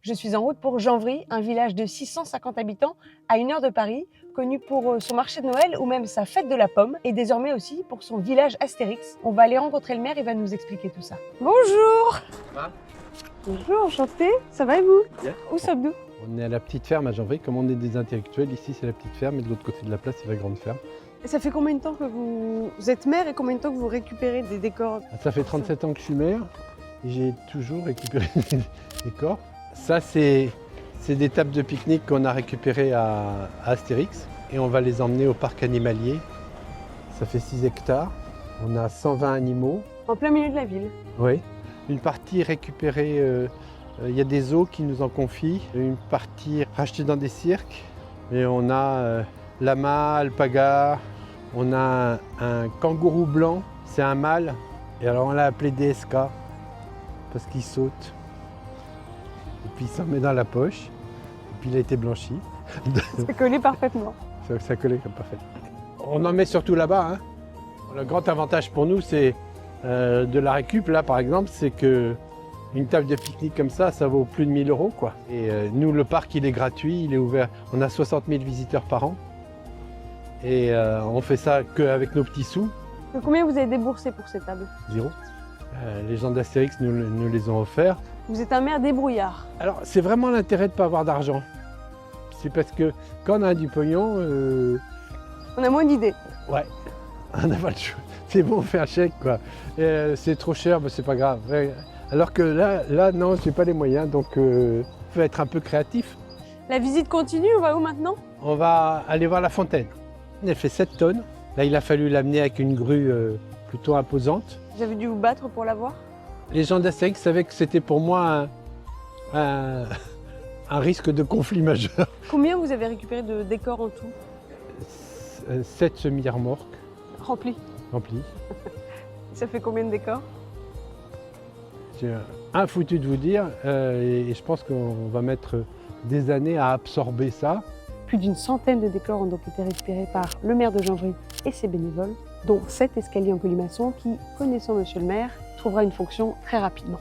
Je suis en route pour Janvry, un village de 650 habitants à 1 heure de Paris, connu pour son marché de Noël ou même sa fête de la pomme, et désormais aussi pour son village Astérix. On va aller rencontrer le maire, il va nous expliquer tout ça. Bonjour! Bonjour, enchanté. Ça va et vous? Bien. Où sommes-nous? On est à la petite ferme à Janvry, comme on est des intellectuels, ici c'est la petite ferme et de l'autre côté de la place c'est la grande ferme. Et ça fait combien de temps que vous êtes maire et combien de temps que vous récupérez des décors? Ça fait 37 ans que je suis maire et j'ai toujours récupéré des décors. Ça c'est des tables de pique-nique qu'on a récupérées à Astérix et on va les emmener au parc animalier. Ça fait 6 hectares, on a 120 animaux. En plein milieu de la ville. Oui. Une partie récupérée, il y a des zoos qui nous en confient, une partie rachetée dans des cirques. Et on a lama, alpaga, on a un kangourou blanc, c'est un mâle. Et alors on l'a appelé DSK parce qu'il saute. Et puis il s'en met dans la poche. Et puis il a été blanchi. Ça collait parfaitement. Ça collait comme parfait. On en met surtout là-bas. Hein. Le grand avantage pour nous, c'est de la récup, là par exemple, c'est que une table de pique-nique comme ça vaut plus de 1 000 €, quoi. Et nous, le parc, il est gratuit, il est ouvert. On a 60 000 visiteurs par an. Et on fait ça qu'avec nos petits sous. Donc combien vous avez déboursé pour ces tables? 0. Les gens d'Astérix nous les ont offerts. Vous êtes un maire débrouillard. Alors, c'est vraiment l'intérêt de ne pas avoir d'argent. C'est parce que quand on a du pognon... On a moins d'idées. Ouais, on n'a pas le choix. C'est bon, on fait un chèque, quoi. C'est trop cher, mais c'est pas grave. Ouais. Alors que là non, j'ai pas les moyens, donc il faut être un peu créatif. La visite continue, on va où maintenant? On va aller voir la fontaine. Elle fait 7 tonnes. Là, il a fallu l'amener avec une grue plutôt imposante. Vous avez dû vous battre pour la voir? Les gens d'Astérix savaient que c'était pour moi un risque de conflit majeur. Combien vous avez récupéré de décors en tout? 7 semi-remorques Remplis. remplies. Ça fait combien de décors? J'ai un foutu de vous dire, et je pense qu'on va mettre des années à absorber ça. Plus d'une centaine de décors ont donc été récupérés par le maire de Janvry et ses bénévoles, dont 7 escaliers en colimaçon qui, connaissant monsieur le maire, trouvera une fonction très rapidement.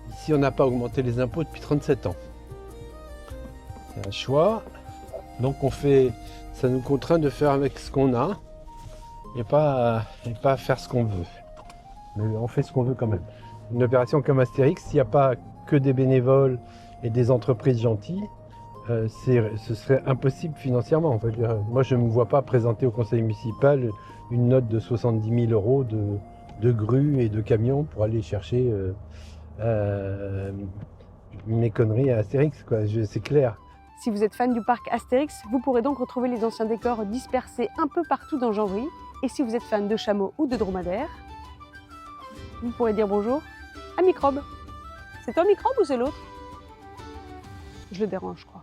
Ici, on n'a pas augmenté les impôts depuis 37 ans. C'est un choix. Donc ça nous contraint de faire avec ce qu'on a et pas faire ce qu'on veut. Mais on fait ce qu'on veut quand même. Une opération comme Astérix, s'il n'y a pas que des bénévoles et des entreprises gentilles, ce serait impossible financièrement. Enfin, moi, je ne me vois pas présenter au conseil municipal une note de 70 000 € de grues et de camions pour aller chercher mes conneries à Astérix, quoi. C'est clair. Si vous êtes fan du parc Astérix, vous pourrez donc retrouver les anciens décors dispersés un peu partout dans Janvry. Et si vous êtes fan de chameaux ou de dromadaires, vous pourrez dire bonjour à Microbe. C'est toi Microbe ou c'est l'autre? Je le dérange, je crois.